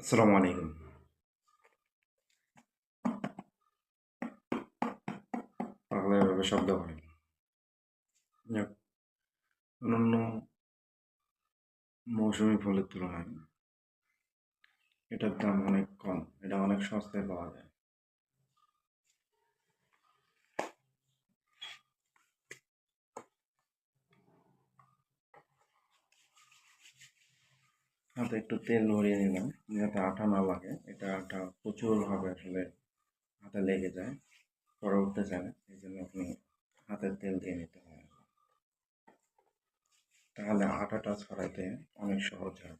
আসসালামু আলাইকুম। পাগলা এভাবে শব্দ করে। যাক, অন্যান্য মৌসুমী ফলের তুলনায় এটার দাম অনেক কম। এটা অনেক সস্তায় পাওয়া যায়। হাতে একটু তেল ভরিয়ে নিলাম যাতে আঠা না লাগে। এটা আঠা প্রচুরভাবে আসলে হাতে লেগে যায়, পরে উঠতে চায় না। এই জন্য আপনি হাতে তেল দিয়ে নিতে হয়, তাহলে আটাটা ছড়াইতে অনেক সহজ হয়।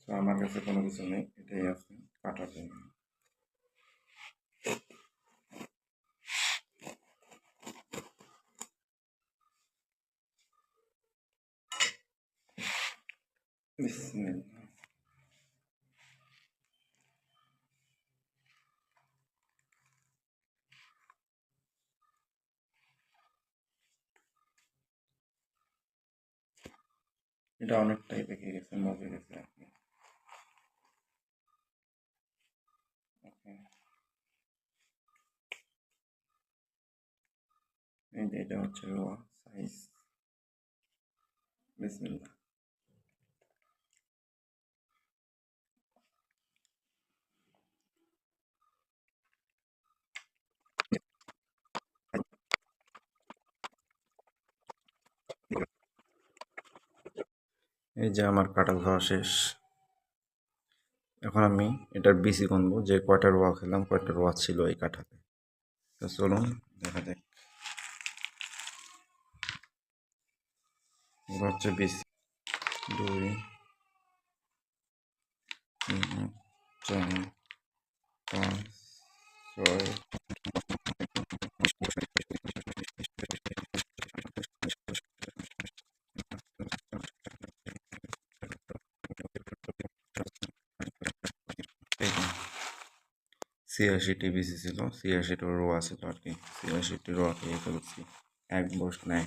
তো আমার কাছে কোনো কিছু নেই, এটাই আছে কাটার জন্য। বিসমিল্লাহ। এটা অনেকটাই পেকে গেছে, মজে গেছে আর কি। ওকে, এই যে এটা হচ্ছে রোয়া সাইজ। বিসমিল্লাহ। এই যে আমার কাঁঠাল খাওয়া শেষ। এখন আমি এটার বিচি গুনবো যে কয়টা রোয়া খেলাম, কয়টা রোয়া ছিল এই কাঁঠালে। তো চলুন দেখা যাক। এগুলো হচ্ছে বিচি। 2, 3, 4, 5, 6। এই যে 86টি বিচি ছিল, 86টি রোয়া ছিল আর কি। 86টি রোয়া খেয়ে ফেলছি এক বস নেয়।